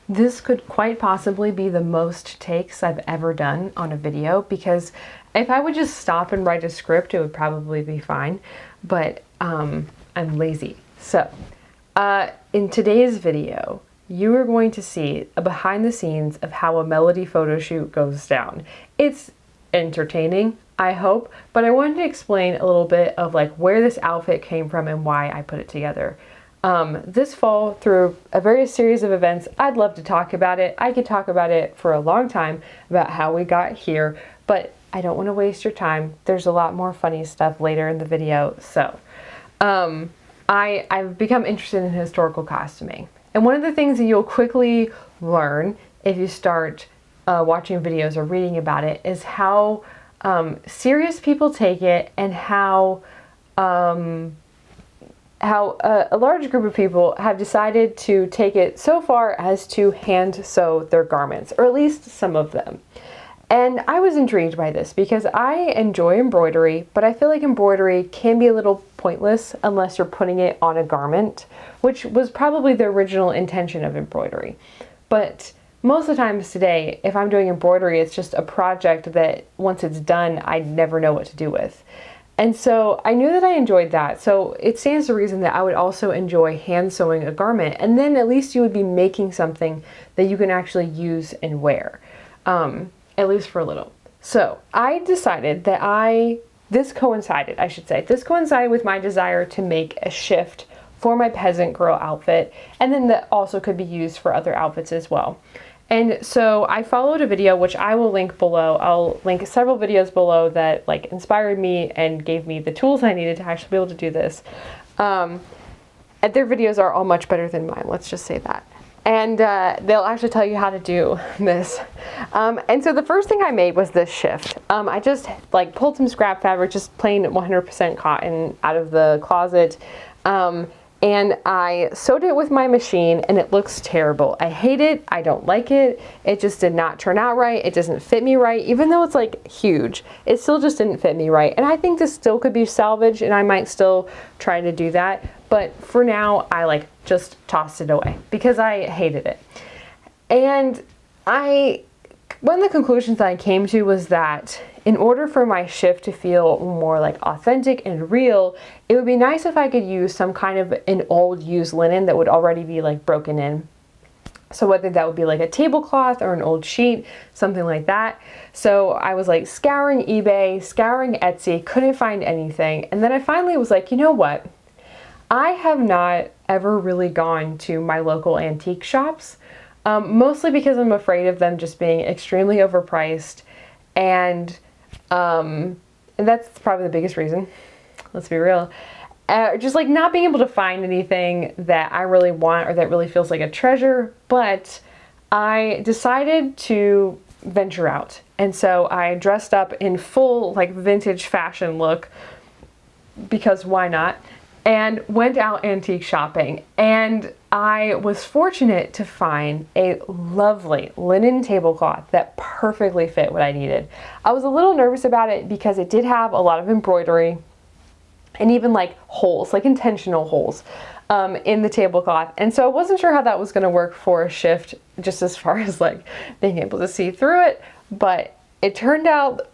this could quite possibly be the most takes I've ever done on a video, because if I would just stop and write a script, it would probably be fine, but I'm lazy. So in today's video, you are going to see a behind the scenes of how a melody photo shoot goes down. It's entertaining, I hope, but I wanted to explain a little bit of like where this outfit came from and why I put it together. This fall, through a various series of events, I'd love to talk about it. I could talk about it for a long time about how we got here, but I don't want to waste your time. There's a lot more funny stuff later in the video. So I've become interested in historical costuming. And one of the things that you'll quickly learn if you start watching videos or reading about it is how serious people take it, and how a large group of people have decided to take it so far as to hand sew their garments, or at least some of them. And I was intrigued by this because I enjoy embroidery, but I feel like embroidery can be a little pointless unless you're putting it on a garment, which was probably the original intention of embroidery. But most of the times today, if I'm doing embroidery, it's just a project that once it's done, I never know what to do with. And so I knew that I enjoyed that. So it stands to reason that I would also enjoy hand sewing a garment, and then at least you would be making something that you can actually use and wear. At least for a little. So I decided that this coincided with my desire to make a shift for my peasant girl outfit, and then that also could be used for other outfits as well. And so I followed a video, which I will link below. I'll link several videos below that like inspired me and gave me the tools I needed to actually be able to do this. And their videos are all much better than mine, let's just say that. And they'll actually tell you how to do this. And so the first thing I made was this shift. I just like pulled some scrap fabric, just plain 100% cotton out of the closet. And I sewed it with my machine, and it looks terrible. I hate it. I don't like it. It just did not turn out right. It doesn't fit me right. Even though it's like huge, it still just didn't fit me right. And I think this still could be salvaged, and I might still try to do that. But for now, I like just tossed it away because I hated it. And one of the conclusions that I came to was that in order for my shift to feel more like authentic and real, it would be nice if I could use some kind of an old used linen that would already be like broken in. So whether that would be like a tablecloth or an old sheet, something like that. So I was like scouring eBay, scouring Etsy, couldn't find anything. And then I finally was like, you know what? I have not ever really gone to my local antique shops, mostly because I'm afraid of them just being extremely overpriced, and that's probably the biggest reason, let's be real. Just like not being able to find anything that I really want or that really feels like a treasure. But I decided to venture out, and so I dressed up in full like vintage fashion look, because why not? And went out antique shopping, and I was fortunate to find a lovely linen tablecloth that perfectly fit what I needed. I was a little nervous about it because it did have a lot of embroidery and even like holes, like intentional holes in the tablecloth. And so I wasn't sure how that was going to work for a shift, just as far as like being able to see through it, but it turned out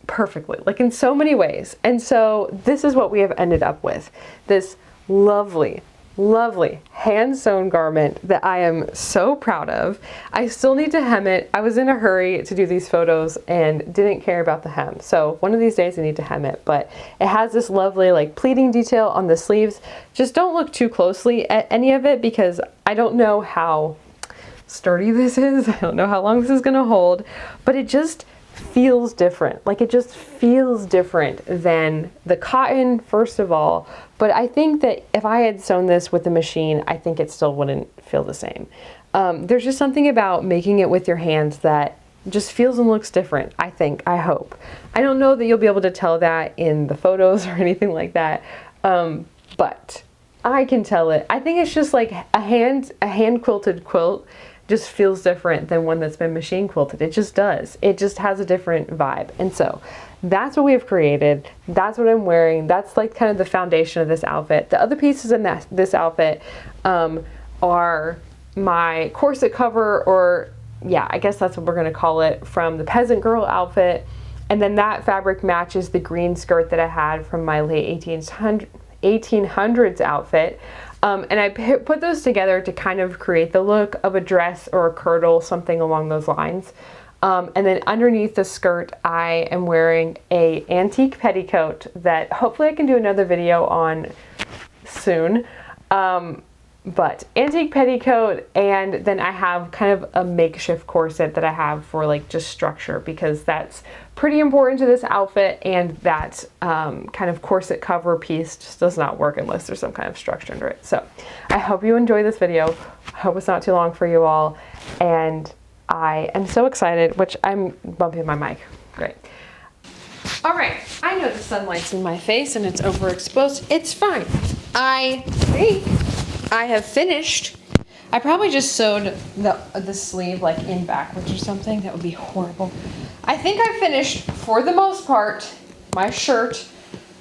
perfectly, like in so many ways. And so this is what we have ended up with. This lovely, lovely hand sewn garment that I am so proud of. I still need to hem it. I was in a hurry to do these photos and didn't care about the hem. So one of these days I need to hem it, but it has this lovely like pleating detail on the sleeves. Just don't look too closely at any of it because I don't know how sturdy this is. I don't know how long this is gonna hold, but it just feels different. Like it just feels different than the cotton, first of all. But I think that if I had sewn this with the machine, I think it still wouldn't feel the same. There's just something about making it with your hands that just feels and looks different, I think, I hope. I don't know that you'll be able to tell that in the photos or anything like that, but I can tell it. I think it's just like a hand quilted quilt just feels different than one that's been machine quilted. It just does. It just has a different vibe. And so that's what we have created. That's what I'm wearing. That's like kind of the foundation of this outfit. The other pieces in this outfit are my corset cover, or yeah, I guess that's what we're gonna call it, from the peasant girl outfit. And then that fabric matches the green skirt that I had from my late 1800s outfit. And I put those together to kind of create the look of a dress or a kirtle, something along those lines. And then underneath the skirt, I am wearing a antique petticoat that hopefully I can do another video on soon. But antique petticoat, and then I have kind of a makeshift corset that I have for like just structure, because that's pretty important to this outfit, and that kind of corset cover piece just does not work unless there's some kind of structure under it. So I hope you enjoy this video. I hope it's not too long for you all, and I am so excited, which I'm bumping my mic. Great. All right, I know the sunlight's in my face and it's overexposed. It's fine. I think I have finished. I probably just sewed the sleeve like in backwards or something. That would be horrible. I think I finished, for the most part, my shirt.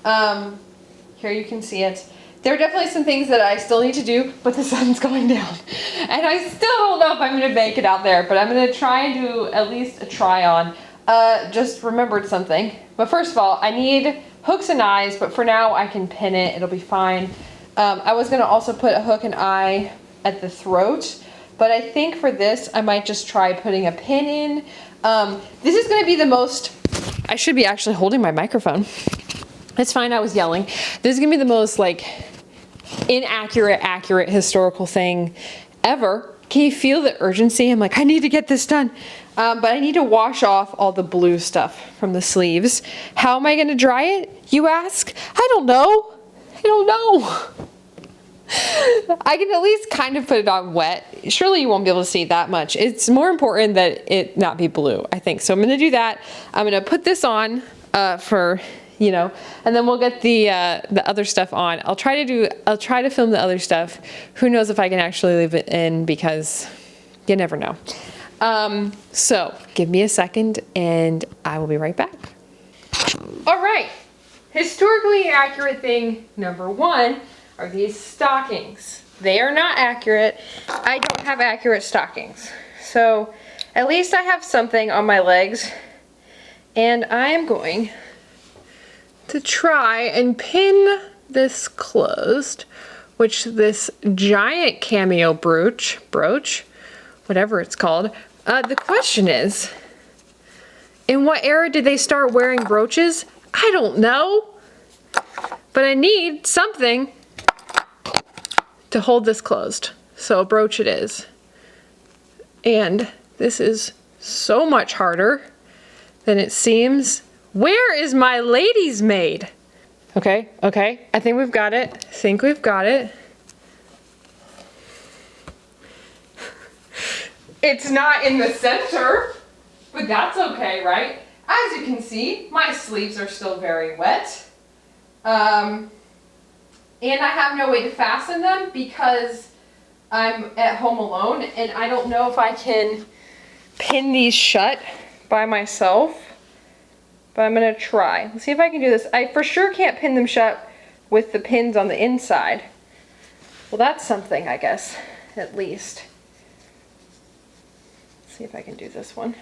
Here you can see it. There are definitely some things that I still need to do, but the sun's going down. And I still don't know if I'm gonna make it out there, but I'm gonna try and do at least a try on. Just remembered something. But first of all, I need hooks and eyes, but for now I can pin it, it'll be fine. I was gonna also put a hook and eye at the throat, but I think for this, I might just try putting a pin in. This is gonna be the most, I should be actually holding my microphone. It's fine, I was yelling. This is gonna be the most like accurate historical thing ever. Can you feel the urgency? I'm like, I need to get this done. But I need to wash off all the blue stuff from the sleeves. How am I gonna dry it, you ask? I don't know. I don't know. I can at least kind of put it on wet. Surely you won't be able to see that much. It's more important that it not be blue, I think. So I'm gonna do that. I'm gonna put this on for, you know, and then we'll get the other stuff on. I'll try to film the other stuff. Who knows if I can actually leave it in, because you never know. So give me a second and I will be right back. All right, historically accurate thing number one are these stockings. They are not accurate. I don't have accurate stockings. So at least I have something on my legs, and I am going to try and pin this closed, which this giant cameo brooch, whatever it's called. The question is, in what era did they start wearing brooches? I don't know, but I need something to hold this closed. So a brooch it is. And this is so much harder than it seems. Where is my lady's maid? Okay, I think we've got it. It's not in the center, but that's okay, right? As you can see, my sleeves are still very wet. And I have no way to fasten them because I'm at home alone, and I don't know if I can pin these shut by myself, but I'm gonna try. Let's see if I can do this. I for sure can't pin them shut with the pins on the inside. Well, that's something, I guess, at least. Let's see if I can do this one.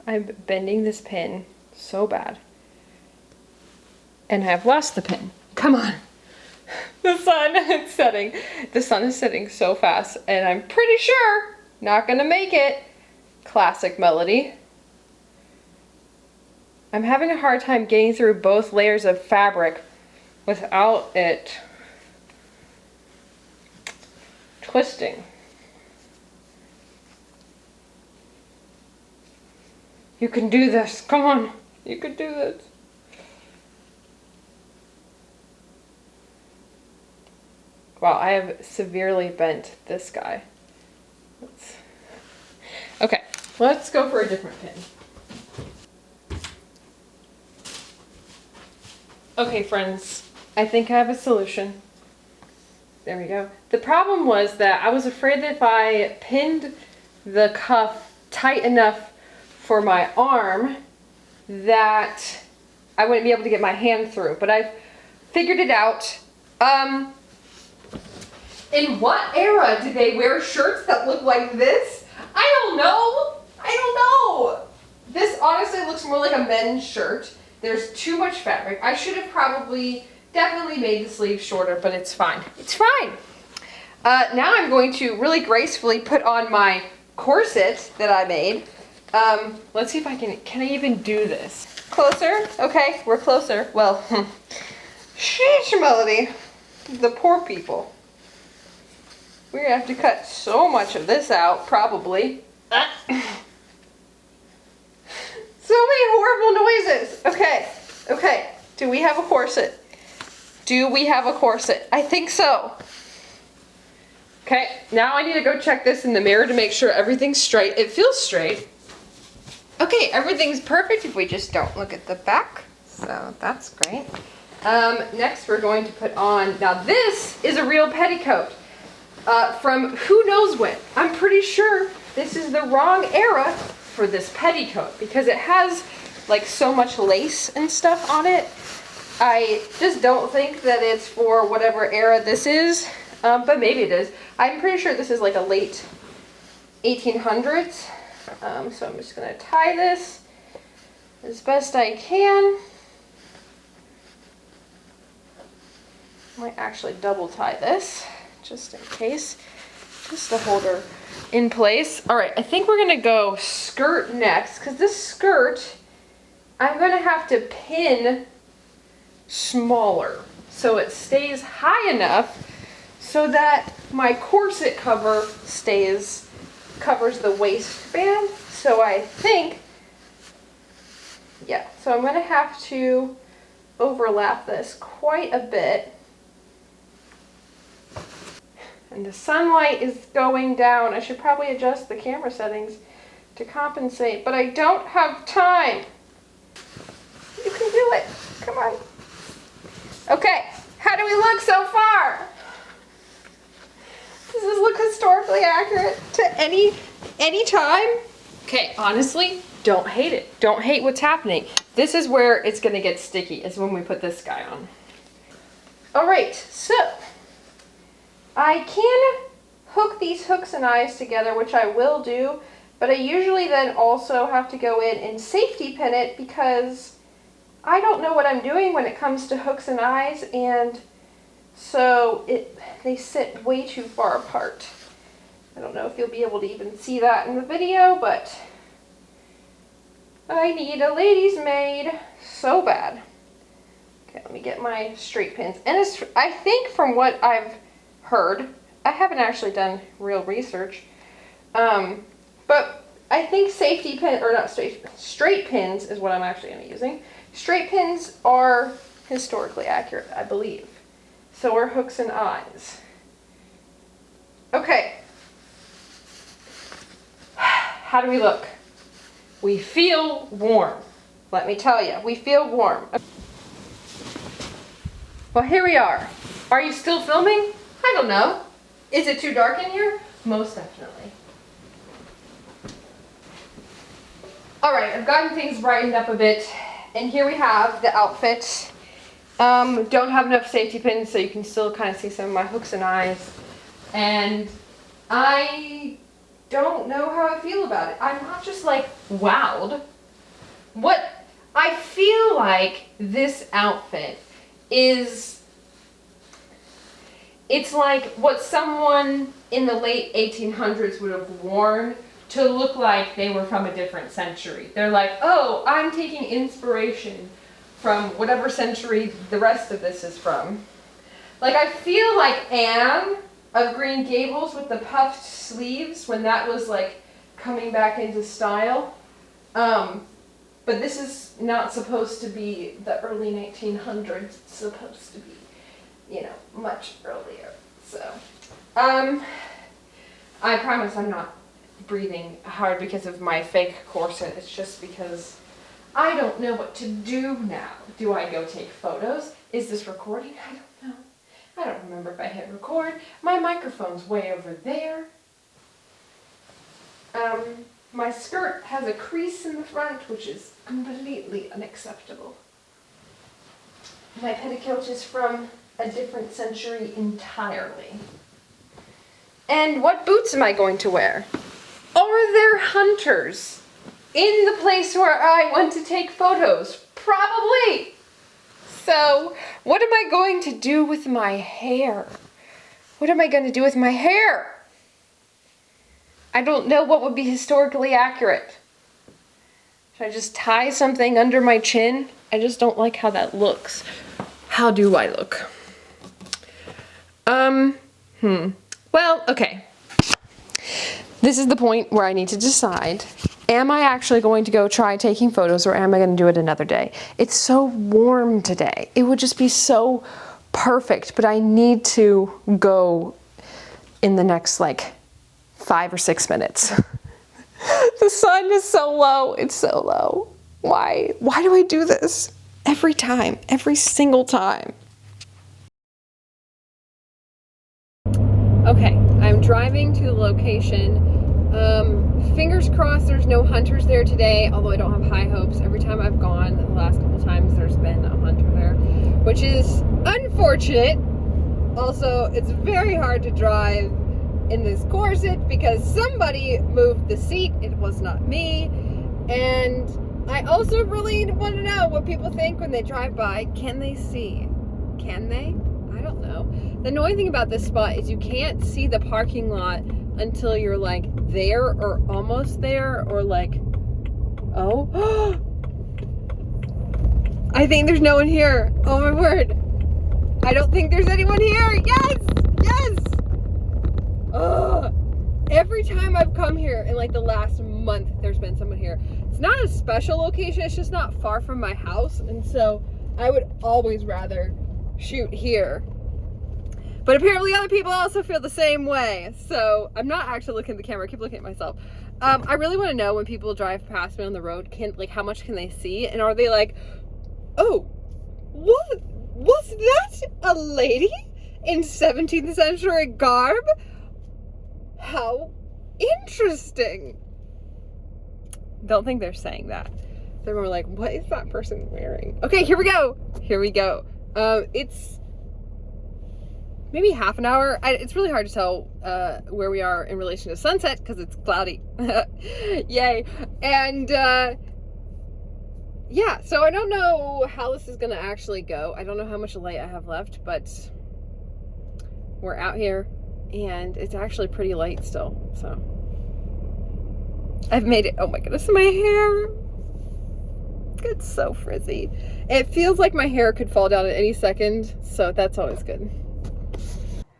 I'm bending this pin so bad. And I've lost the pin. Come on. The sun is setting. The sun is setting so fast, and I'm pretty sure not gonna make it. Classic Melody. I'm having a hard time getting through both layers of fabric without it twisting. You can do this. Come on. You can do this. Wow, I have severely bent this guy. Okay, let's go for a different pin. Okay, friends, I think I have a solution. There we go. The problem was that I was afraid that if I pinned the cuff tight enough for my arm, that I wouldn't be able to get my hand through, but I've figured it out. In what era did they wear shirts that look like this? I don't know. This honestly looks more like a men's shirt. There's too much fabric. I should have definitely made the sleeves shorter, but it's fine. It's fine. Now I'm going to really gracefully put on my corset that I made. Let's see if can I even do this? Closer? Okay, we're closer. Well, sheesh, Melody. The poor people. We're gonna have to cut so much of this out, probably. So many horrible noises. Okay. Do we have a corset? I think so. Okay, now I need to go check this in the mirror to make sure everything's straight. It feels straight. Okay, everything's perfect if we just don't look at the back. So that's great. Next we're going to put on, now this is a real petticoat from who knows when. I'm pretty sure this is the wrong era for this petticoat because it has like so much lace and stuff on it. I just don't think that it's for whatever era this is, but maybe it is. I'm pretty sure this is like a late 1800s. So I'm just gonna tie this as best I can. Might actually double tie this just in case, just to hold her in place. All right, I think we're gonna go skirt next because this skirt, I'm gonna have to pin smaller so it stays high enough so that my corset cover covers the waistband. So I think, yeah, so I'm gonna have to overlap this quite a bit. And the sunlight is going down. I should probably adjust the camera settings to compensate, but I don't have time. You can do it, come on. Okay, how do we look so far? Does this look historically accurate to any time? Okay, honestly, don't hate it. Don't hate what's happening. This is where it's gonna get sticky, is when we put this guy on. All right, so I can hook these hooks and eyes together, which I will do, but I usually then also have to go in and safety pin it because I don't know what I'm doing when it comes to hooks and eyes, and so they sit way too far apart. I don't know if you'll be able to even see that in the video, but I need a lady's maid so bad. Okay, let me get my straight pins. And I think from what I've heard, I haven't actually done real research, but I think straight pins is what I'm actually going to be using. Straight pins are historically accurate, I believe. So are hooks and eyes. Okay. How do we look? We feel warm. Let me tell you, we feel warm. Well, here we are. Are you still filming? I don't know. Is it too dark in here? Most definitely. All right, I've gotten things brightened up a bit, and here we have the outfit. Don't have enough safety pins, so you can still kind of see some of my hooks and eyes. And I don't know how I feel about it. I'm not just like wowed. What I feel like this outfit is, it's like what someone in the late 1800s would have worn to look like they were from a different century. They're like, oh, I'm taking inspiration from whatever century the rest of this is from. Like, I feel like Anne of Green Gables with the puffed sleeves when that was like coming back into style. But this is not supposed to be the early 1900s. It's supposed to be, you know, much earlier. So, I promise I'm not breathing hard because of my fake corset. It's just because I don't know what to do now. Do I go take photos? Is this recording? I don't know. I don't remember if I hit record. My microphone's way over there. My skirt has a crease in the front, which is completely unacceptable. My petticoat is from a different century entirely. And what boots am I going to wear? Are there hunters in the place where I want to take photos? Probably. So, what am I going to do with my hair? What am I going to do with my hair? I don't know what would be historically accurate. Should I just tie something under my chin? I just don't like how that looks. How do I look? Well, okay. This is the point where I need to decide, am I actually going to go try taking photos or am I going to do it another day? It's so warm today. It would just be so perfect, but I need to go in the next like 5 or 6 minutes. The sun is so low. It's so low. Why do I do this? Every time, every single time. Okay, I'm driving to the location. Fingers crossed there's no hunters there today, although I don't have high hopes. Every time I've gone, the last couple times, there's been a hunter there, which is unfortunate. Also, it's very hard to drive in this corset because somebody moved the seat. It was not me. And I also really want to know what people think when they drive by. Can they see? Can they? I don't know. The annoying thing about this spot is you can't see the parking lot until you're like there or almost there or like, oh, I think there's no one here. Oh my word. I don't think there's anyone here. Yes, yes. Ugh. Every time I've come here in like the last month, there's been someone here. It's not a special location. It's just not far from my house. And so I would always rather shoot here. But apparently other people also feel the same way. So I'm not actually looking at the camera. I keep looking at myself. I really want to know when people drive past me on the road, how much can they see? And are they like, oh, what? Was that a lady in 17th century garb? How interesting. Don't think they're saying that. They're more like, what is that person wearing? Okay, here we go. Here we go. It's maybe half an hour. It's really hard to tell where we are in relation to sunset because it's cloudy. Yay. And yeah, so I don't know how this is gonna actually go. I don't know how much light I have left, but we're out here and it's actually pretty light still, so. I've made it. Oh my goodness, my hair. It's so frizzy. It feels like my hair could fall down at any second, so that's always good.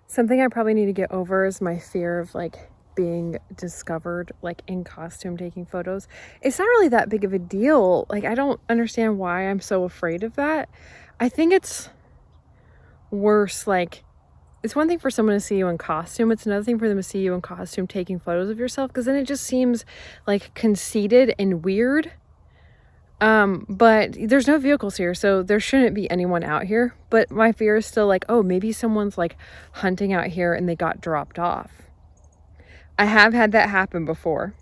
Something I probably need to get over is my fear of like being discovered like in costume taking photos. It's not really that big of a deal. Like, I don't understand why I'm so afraid of that. I think it's worse, like, it's one thing for someone to see you in costume. It's another thing for them to see you in costume taking photos of yourself, because then it just seems like conceited and weird. But there's no vehicles here, so there shouldn't be anyone out here. But my fear is still like, oh, maybe someone's like hunting out here and they got dropped off. I have had that happen before,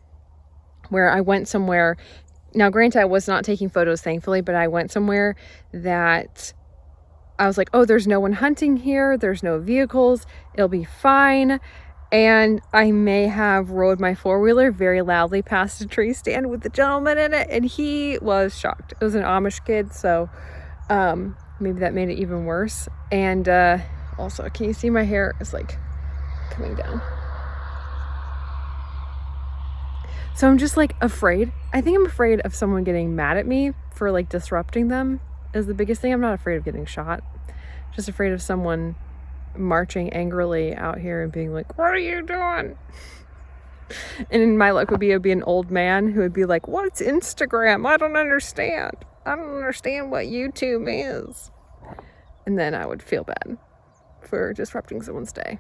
where I went somewhere. Now, granted, I was not taking photos, thankfully, but I went somewhere that I was like, oh, there's no one hunting here. There's no vehicles. It'll be fine. And I may have rode my four-wheeler very loudly past a tree stand with the gentleman in it, and he was shocked. It was an Amish kid, so maybe that made it even worse. And also, can you see my hair is like coming down? So I'm just like afraid. I think I'm afraid of someone getting mad at me for like disrupting them is the biggest thing. I'm not afraid of getting shot. Just afraid of someone marching angrily out here and being like, what are you doing? And my luck would be, it would be an old man who would be like, what's Instagram? I don't understand. I don't understand what YouTube is. And then I would feel bad for disrupting someone's day.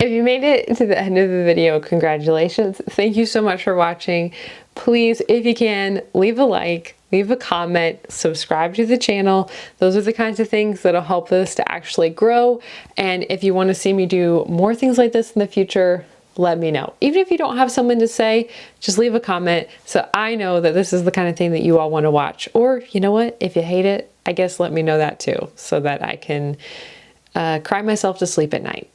If you made it to the end of the video, congratulations. Thank you so much for watching. Please, if you can, leave a like, leave a comment, subscribe to the channel. Those are the kinds of things that'll help this to actually grow. And if you want to see me do more things like this in the future, let me know. Even if you don't have something to say, just leave a comment so I know that this is the kind of thing that you all want to watch. Or you know what, if you hate it, I guess let me know that too, so that I can cry myself to sleep at night.